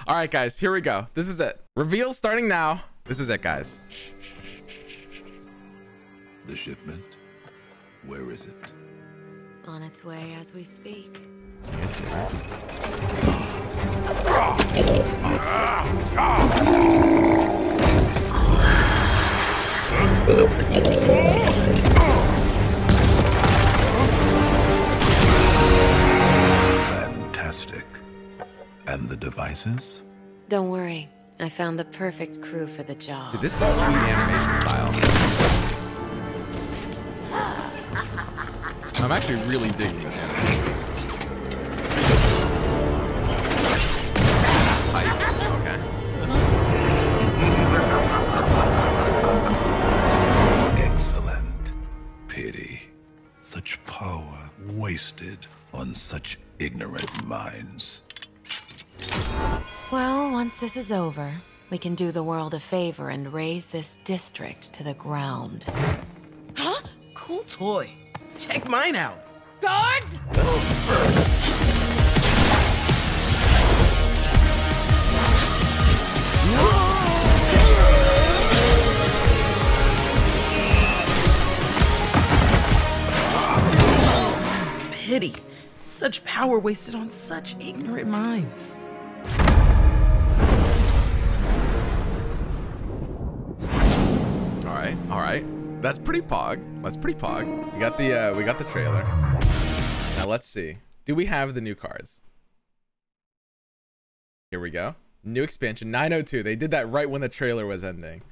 All right, guys, here we go. This is it. Reveal starting now. This is it, guys. The shipment? Where is it? On its way as we speak. Fantastic. And the devices? Don't worry. I found the perfect crew for the job. Dude, this is sweet animation style. I'm actually really digging this animation. Okay. Excellent. Pity. Such power wasted on such ignorant minds. Well, once this is over, we can do the world a favor and raise this district to the ground. Huh? Cool toy. Check mine out. Guards! Pity. Such power wasted on such ignorant minds. All right. That's pretty pog. That's pretty pog. We got the trailer. Now let's see. Do we have the new cards? Here we go. New expansion 902. They did that right when the trailer was ending.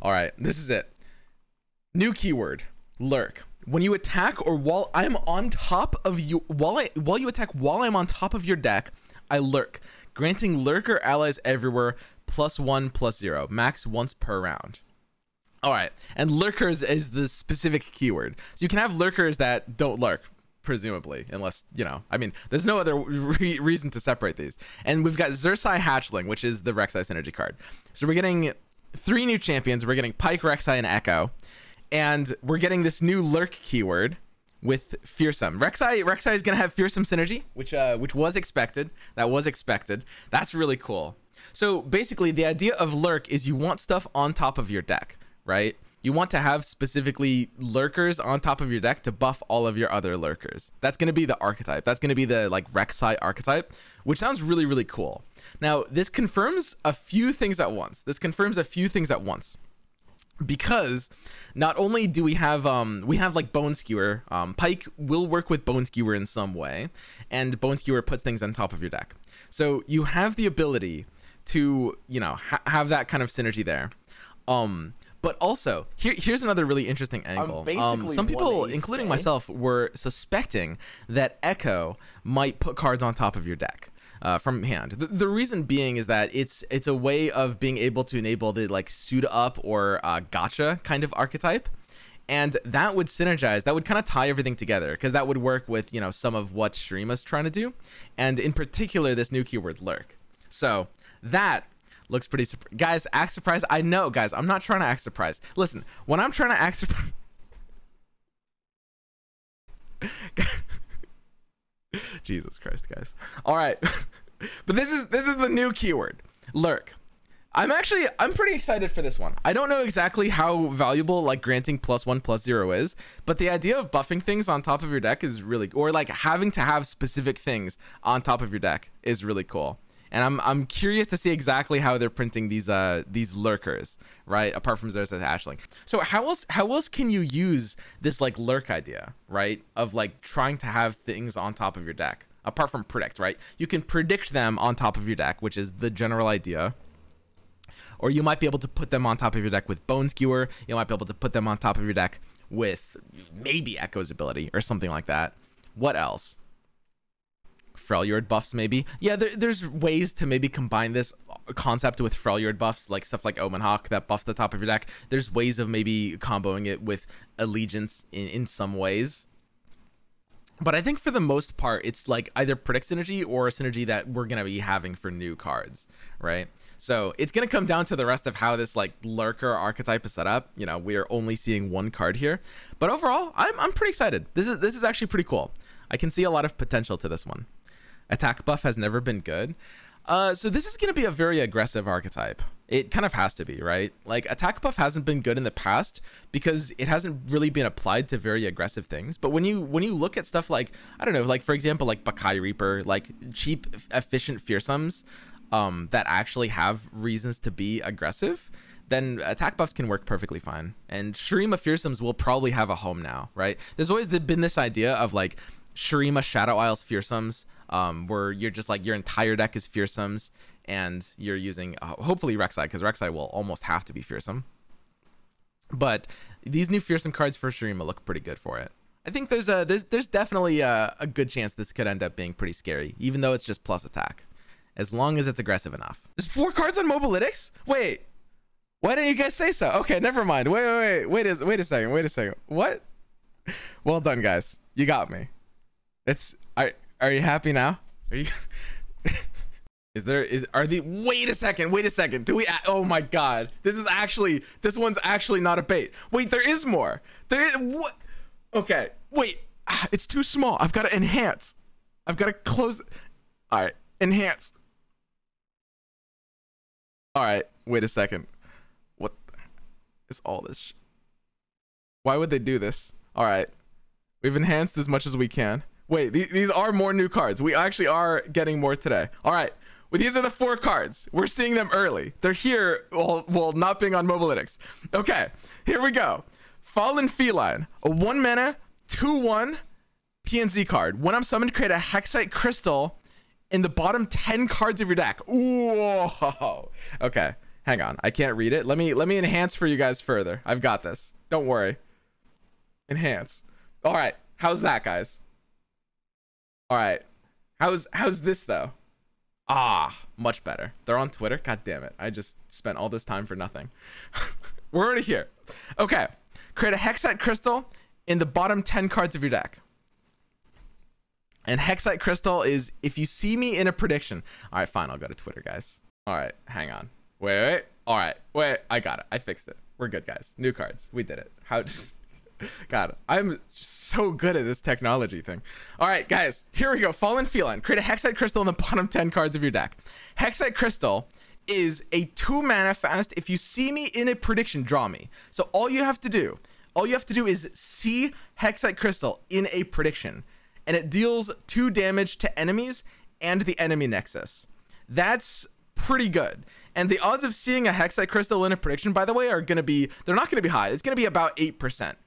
All right, this is it. New keyword, Lurk. When you attack or while I'm on top of you, while you attack while I'm on top of your deck, I lurk, granting lurker allies everywhere +1/+0, max once per round. All right, and lurkers is the specific keyword. So you can have lurkers that don't lurk, presumably, unless, you know, I mean, there's no other reason to separate these. And we've got Xer'Sai Hatchling, which is the Xer'Sai synergy card. So we're getting 3 new champions. We're getting Pike, Xer'Sai, and Echo. And we're getting this new lurk keyword with fearsome. Xer'Sai is going to have fearsome synergy, which was expected. That was expected. That's really cool. So basically, the idea of lurk is you want stuff on top of your deck, right? You want to have specifically lurkers on top of your deck to buff all of your other lurkers. That's going to be the archetype. That's going to be the like Xer'Sai archetype, which sounds really, really cool. Now, this confirms a few things at once. Because not only do we have like Bone Skewer, Pike will work with Bone Skewer in some way, and Bone Skewer puts things on top of your deck. So you have the ability to, you know, have that kind of synergy there. But also, here's another really interesting angle. Some people, including myself, were suspecting that Echo might put cards on top of your deck from hand. The reason being is that it's a way of being able to enable the like suit up or gotcha kind of archetype. And that would synergize, that would kind of tie everything together, because that would work with, you know, some of what Shurima's trying to do. And in particular, this new keyword, Lurk. So that looks pretty guys, act surprised. I know, guys, I'm not trying to act surprised. Listen, when I'm trying to act surprised, Jesus Christ, guys. All right. But this is the new keyword, Lurk. I'm pretty excited for this one. I don't know exactly how valuable like granting +1/+0 is, but the idea of buffing things on top of your deck is really, or like having to have specific things on top of your deck is really cool. And I'm curious to see exactly how they're printing these lurkers, right? Apart from Xersey Hatchling. So how else can you use this like lurk idea, right? Of like trying to have things on top of your deck, apart from predict, right? You can predict them on top of your deck, which is the general idea. Or you might be able to put them on top of your deck with Bone Skewer. You might be able to put them on top of your deck with maybe Echo's ability or something like that. What else? Freljord buffs, maybe. Yeah, there's ways to maybe combine this concept with Freljord buffs, like stuff like Omen Hawk that buff the top of your deck. There's ways of maybe comboing it with Allegiance in some ways. But I think for the most part, it's like either predict synergy or a synergy that we're going to be having for new cards, right? So it's going to come down to the rest of how this like lurker archetype is set up. You know, we are only seeing one card here, but overall, I'm pretty excited. This is actually pretty cool. I can see a lot of potential to this one. Attack buff has never been good. So this is going to be a very aggressive archetype. It kind of has to be, right? Like attack buff hasn't been good in the past because it hasn't really been applied to very aggressive things. But when you look at stuff like, I don't know, like for example, like Bakai Reaper, like cheap, efficient fearsomes that actually have reasons to be aggressive, then attack buffs can work perfectly fine. And Shurima fearsomes will probably have a home now, right? There's always been this idea of like Shurima Shadow Isles fearsomes, where you're just like your entire deck is fearsomes and you're using hopefully Xer'Sai, because Xer'Sai will almost have to be fearsome. But these new fearsome cards for Shurima look pretty good for it. I think there's definitely a good chance this could end up being pretty scary, even though it's just plus attack, as long as it's aggressive enough. There's 4 cards on Mobalytics? Wait, why didn't you guys say so? Okay, never mind. Wait a second. What? Well done, guys. You got me. Are you happy now? Are you? Wait a second. Do we? Oh my God. This one's actually not a bait. Wait, there is more. There is what? Okay. Wait. It's too small. I've got to enhance. I've got to close. All right. Enhance. All right. Wait a second. What is all this? Why would they do this? All right. We've enhanced as much as we can. Wait, these are more new cards. We actually are getting more today. All right. Well, these are the 4 cards. We're seeing them early. They're here while not being on Mobalytics. Okay, here we go. Fallen Feline, a 1 mana, 2/1 PnZ card. When I'm summoned, create a Hexite Crystal in the bottom 10 cards of your deck. Whoa. Okay, hang on. I can't read it. Let me enhance for you guys further. I've got this. Don't worry. Enhance. All right. How's that, guys? All right. How's this though? Much better. They're on Twitter. God damn it. I just spent all this time for nothing. We're already here. Okay. Create a Hexite Crystal in the bottom 10 cards of your deck. And Hexite Crystal is if you see me in a prediction. All right, fine. I'll go to Twitter, guys. All right, hang on. Wait. All right, wait. I got it. I fixed it. We're good, guys. New cards. We did it. How? God, I'm so good at this technology thing. All right, guys, here we go. Fallen Feline. Create a Hexite Crystal in the bottom 10 cards of your deck. Hexite Crystal is a 2 mana fast. If you see me in a prediction, draw me. So all you have to do is see Hexite Crystal in a prediction, and it deals 2 damage to enemies and the enemy nexus. That's pretty good. And the odds of seeing a Hexite Crystal in a prediction, by the way, are gonna be, they're not gonna be high. It's gonna be about 8%.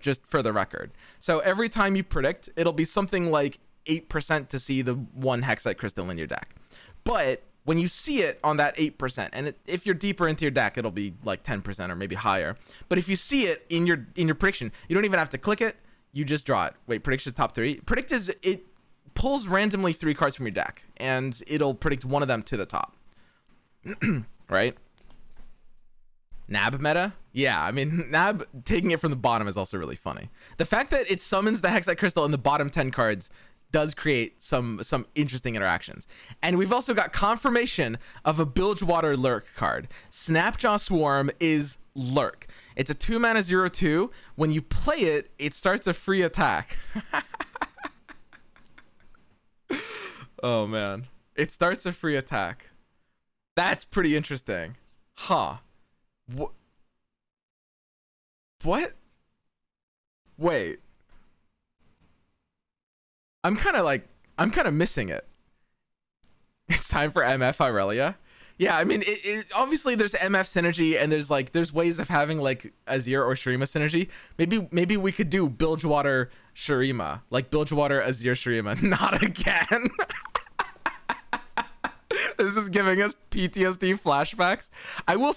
Just for the record. So every time you predict, it'll be something like 8% to see the 1 Hexite Crystal in your deck. But when you see it on that 8%, and if you're deeper into your deck, it'll be like 10% or maybe higher. But if you see it in your prediction, you don't even have to click it. You just draw it. Wait, prediction's top 3. Predict is, it pulls randomly 3 cards from your deck, and it'll predict one of them to the top. Right? Nab meta? Yeah, I mean, Nab taking it from the bottom is also really funny. The fact that it summons the Hexite Crystal in the bottom 10 cards does create some interesting interactions. And we've also got confirmation of a Bilgewater Lurk card. SnapJaw Swarm is Lurk. It's a 2 mana 0/2. When you play it, it starts a free attack. Oh, man. It starts a free attack. That's pretty interesting. Huh. What? Wait. I'm kind of missing it. It's time for MF Aurelia. Yeah, I mean, obviously there's MF synergy and there's ways of having like Azir or Shurima synergy. Maybe we could do Bilgewater Shurima, like Bilgewater Azir Shurima. Not again. This is giving us PTSD flashbacks. I will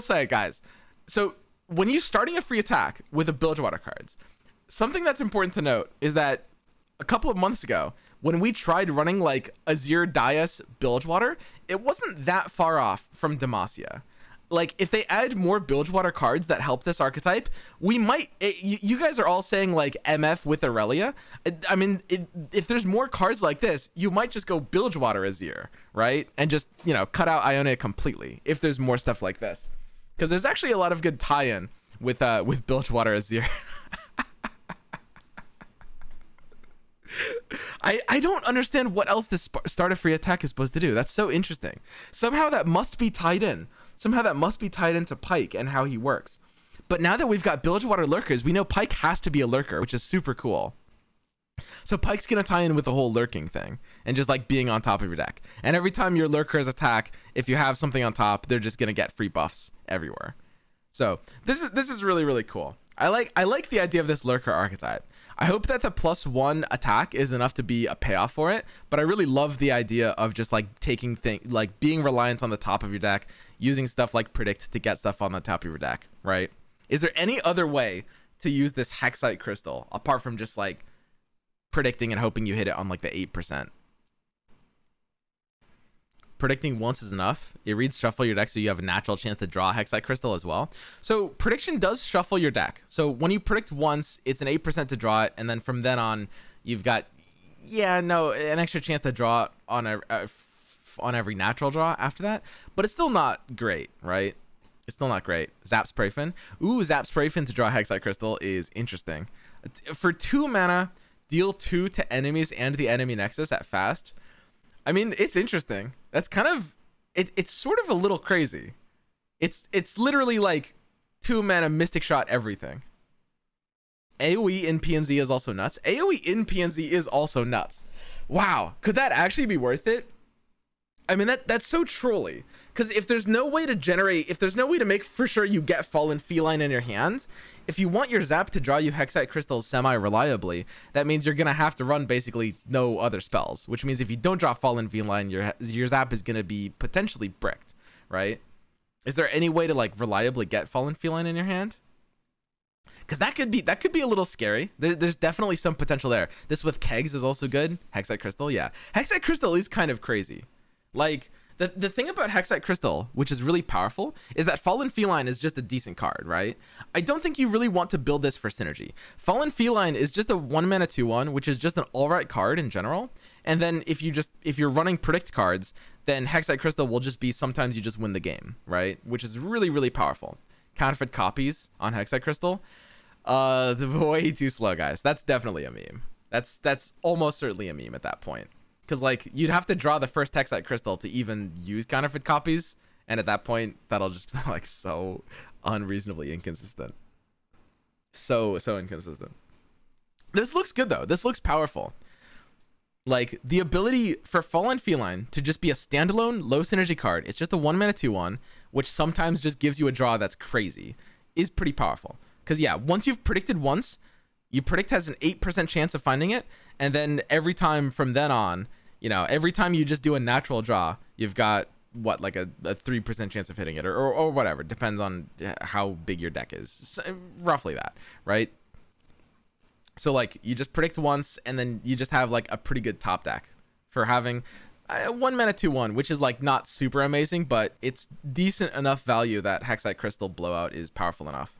say, guys, so when you're starting a free attack with a Bilgewater cards, something that's important to note is that a couple of months ago, when we tried running like Azir Dais Bilgewater, it wasn't that far off from Demacia. Like, if they add more Bilgewater cards that help this archetype, we might... you guys are all saying, like, MF with Aurelia. I mean, if there's more cards like this, you might just go Bilgewater Azir, right? And just, you know, cut out Ionia completely, if there's more stuff like this. Because there's actually a lot of good tie-in with Bilgewater Azir. I don't understand what else this starter free attack is supposed to do. That's so interesting. Somehow that must be tied in. Somehow that must be tied into Pyke and how he works. But now that we've got Bilgewater lurkers, we know Pyke has to be a lurker, which is super cool. So Pyke's gonna tie in with the whole lurking thing and just like being on top of your deck. And every time your lurkers attack, if you have something on top, they're just gonna get free buffs everywhere. So this is really, really cool. I like the idea of this lurker archetype. I hope that the +1 attack is enough to be a payoff for it, but I really love the idea of just like taking like being reliant on the top of your deck, using stuff like predict to get stuff on the top of your deck, right? Is there any other way to use this Hexite Crystal apart from just like predicting and hoping you hit it on like the 8%? Predicting once is enough. It reads shuffle your deck so you have a natural chance to draw a Hexite Crystal as well. So prediction does shuffle your deck. So when you predict once, it's an 8% to draw it, and then from then on, you've got an extra chance to draw it on every natural draw after that. But it's still not great, right? It's still not great. Zap Sprayfin. Ooh, Zap Sprayfin to draw Hexite Crystal is interesting. For 2 mana, deal 2 to enemies and the enemy nexus at fast. I mean, it's interesting. That's kind of it's sort of a little crazy. It's literally like 2 mana Mystic Shot everything. AoE in PnZ is also nuts. AoE in PnZ is also nuts. Wow, could that actually be worth it? I mean, that's so trolly. Because if there's no way to generate, if there's no way to make for sure you get Fallen Feline in your hands, if you want your Zap to draw you Hexite Crystals semi-reliably, that means you're going to have to run basically no other spells, which means if you don't draw Fallen Feline, your Zap is going to be potentially bricked, right? Is there any way to like reliably get Fallen Feline in your hand? Because that could be a little scary. There's definitely some potential there. This with kegs is also good. Hexite Crystal, yeah. Hexite Crystal is kind of crazy. Like, the thing about Hexite Crystal, which is really powerful, is that Fallen Feline is just a decent card, right? I don't think you really want to build this for synergy. Fallen Feline is just a 1 mana 2/1, which is just an alright card in general. And then if you're running predict cards, then Hexite Crystal will just be sometimes you just win the game, right? Which is really, really powerful. Counterfeit copies on Hexite Crystal. Way too slow, guys. That's definitely a meme. That's almost certainly a meme at that point. Because like you'd have to draw the first Hexite Crystal to even use counterfeit copies, and at that point that'll just be like so unreasonably inconsistent. So inconsistent. This looks good though. This looks powerful. Like the ability for Fallen Feline to just be a standalone low synergy card, it's just a 1 mana 2/1, which sometimes just gives you a draw that's crazy, is pretty powerful. Because yeah, once you've predicted once, you predict has an 8% chance of finding it, and then every time from then on, you know, every time you just do a natural draw, you've got what, like a 3% chance of hitting it, or whatever. Depends on how big your deck is. So, roughly that, right? So like you just predict once, and then you just have like a pretty good top deck for having 1 mana 2/1, which is like not super amazing, but it's decent enough value that Hexite Crystal Blowout is powerful enough.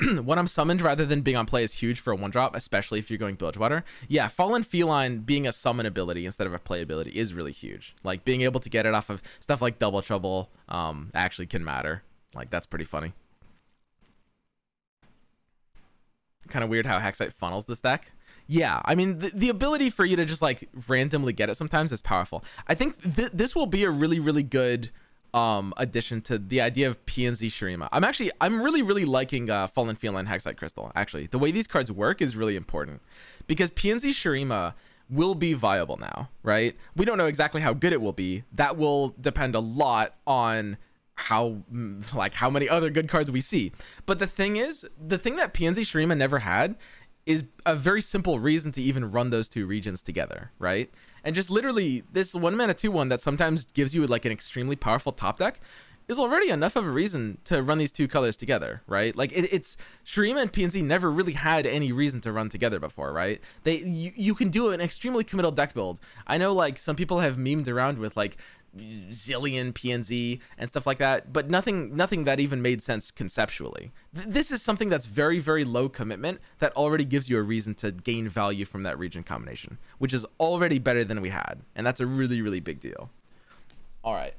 When I'm summoned rather than being on play is huge for a 1-drop, especially if you're going Bilgewater. Yeah, Fallen Feline being a summon ability instead of a play ability is really huge. Like being able to get it off of stuff like Double Trouble actually can matter. Like that's pretty funny. Kind of weird how Hexite funnels this deck. Yeah, I mean the ability for you to just like randomly get it sometimes is powerful. I think this will be a really, really good addition to the idea of PnZ Shurima. I'm really liking Fallen Feline Hexite Crystal. Actually, the way these cards work is really important because PnZ Shurima will be viable now, right? We don't know exactly how good it will be. That will depend a lot on how many other good cards we see. But the thing is, the thing that PnZ Shurima never had is a very simple reason to even run those two regions together, right? And just literally this 1 mana 2/1 that sometimes gives you like an extremely powerful top deck is already enough of a reason to run these two colors together, right? Like it's Shurima and PnZ never really had any reason to run together before, right? You can do an extremely committal deck build. I know like some people have memed around with like zillion PnZ and stuff like that, but nothing that even made sense conceptually. This is something that's very, very low commitment that already gives you a reason to gain value from that region combination, which is already better than we had, and that's a really, really big deal. All right,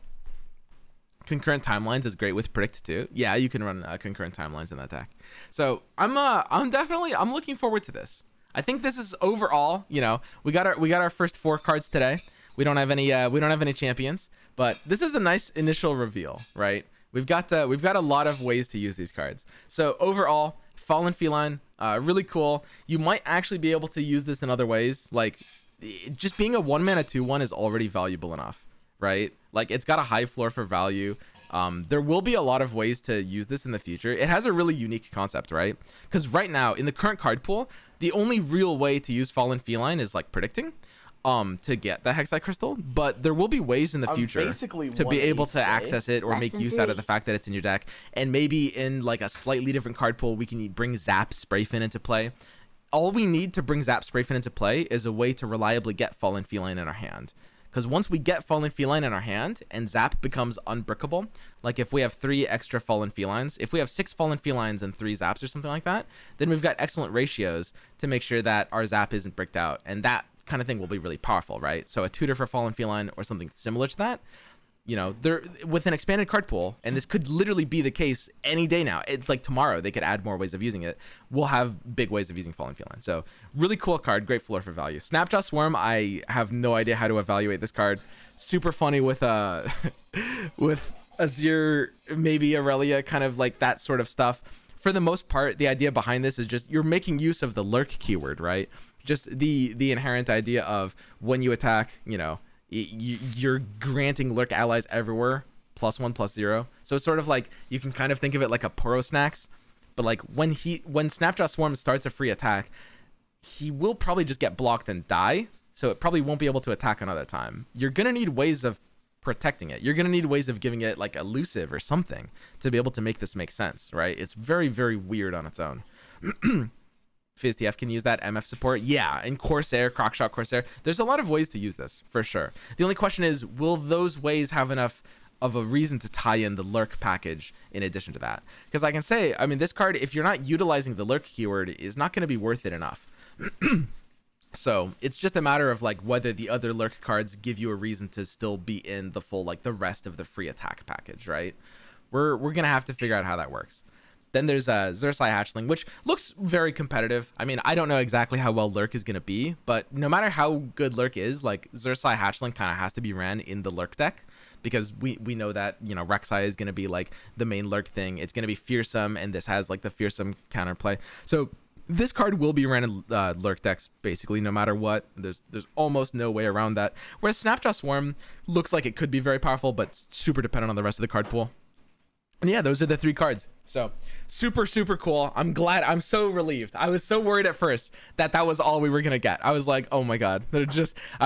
concurrent timelines is great with predict too. Yeah, you can run concurrent timelines in that deck. So I'm looking forward to this. I think this is overall, you know, we got our first 4 cards today. We don't have any champions, but this is a nice initial reveal, right? We've got a lot of ways to use these cards. So overall, Fallen Feline, really cool. You might actually be able to use this in other ways. Like, just being a 1-mana 2/1 is already valuable enough, right? Like, it's got a high floor for value. There will be a lot of ways to use this in the future. It has a really unique concept, right? Because right now, in the current card pool, the only real way to use Fallen Feline is like predicting to get the Hexite Crystal, but there will be ways in the future to be able to access it or make use out of the fact that it's in your deck. And maybe in like a slightly different card pool, we can bring Zap Sprayfin into play. All we need to bring Zap Sprayfin into play is a way to reliably get Fallen Feline in our hand. Because once we get Fallen Feline in our hand and Zap becomes unbrickable, like if we have 3 extra Fallen Felines, if we have 6 Fallen Felines and 3 Zaps or something like that, then we've got excellent ratios to make sure that our Zap isn't bricked out. And that kind of thing will be really powerful, right? So a tutor for Fallen Feline or something similar to that, you know, they're with an expanded card pool, and this could literally be the case any day now. It's like tomorrow they could add more ways of using it. We'll have big ways of using Fallen Feline. So really cool card, great floor for value. SnapJaw Swarm, I have no idea how to evaluate this card. Super funny with with Azir, maybe Aurelia, kind of like that sort of stuff. For the most part, the idea behind this is just you're making use of the Lurk keyword, right? Just the inherent idea of when you attack, you know, you're granting Lurk allies everywhere +1/+0. So it's sort of like, you can kind of think of it like a Poro Snacks, but like when SnapJaw Swarm starts a free attack, he will probably just get blocked and die. So it probably won't be able to attack another time. You're gonna need ways of protecting it. You're gonna need ways of giving it like elusive or something to be able to make this make sense, right? It's very, very weird on its own. FizzTF can use that MF support. Yeah, and Corsair, Crockshot Corsair. There's a lot of ways to use this, for sure. The only question is, will those ways have enough of a reason to tie in the Lurk package in addition to that? Because I can say, I mean, this card, if you're not utilizing the Lurk keyword, is not going to be worth it enough. So it's just a matter of like whether the other Lurk cards give you a reason to still be in the full, like the rest of the free attack package, right? We're going to have to figure out how that works. Then there's Xersei Hatchling, which looks very competitive. I mean, I don't know exactly how well Lurk is going to be, but no matter how good Lurk is, like Xer'Sai Hatchling kind of has to be ran in the Lurk deck, because we know that, you know, Rek'Sai is going to be like the main Lurk thing. It's going to be fearsome, and this has like the fearsome counterplay. So this card will be ran in Lurk decks basically no matter what. There's almost no way around that. Whereas SnapJaw Swarm looks like it could be very powerful, but super dependent on the rest of the card pool. And yeah, those are the 3 cards. So super, super cool. I'm glad. I'm so relieved. I was so worried at first that was all we were going to get. I was like, oh my God, I'm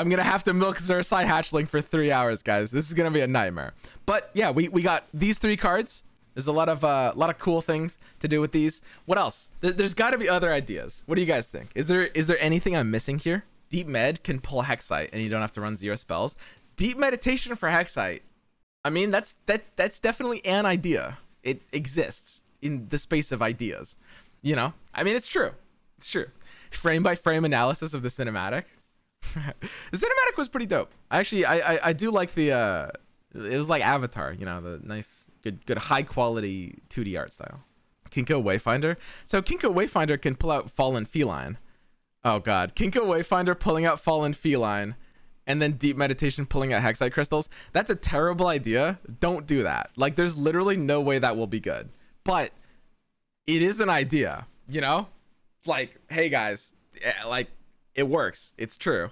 going to have to milk Xer'Sai Hatchling for 3 hours, guys. This is going to be a nightmare. But yeah, we got these 3 cards. There's a lot of cool things to do with these. What else? There's got to be other ideas. What do you guys think? Is there anything I'm missing here? Deep Med can pull Hexite and you don't have to run 0 spells. Deep Meditation for Hexite. I mean, that's definitely an idea. It exists in the space of ideas, you know? I mean, it's true. It's true. Frame by frame analysis of the cinematic. The cinematic was pretty dope. I do like the it was like Avatar, you know, the nice, good high quality 2D art style. Kinko Wayfinder. So Kinko Wayfinder can pull out Fallen Feline. Oh God, Kinko Wayfinder pulling out Fallen Feline, and then Deep Meditation pulling out Hexite Crystals. That's a terrible idea. Don't do that. Like, there's literally no way that will be good. But it is an idea, you know? Like, hey guys, like, it works. It's true.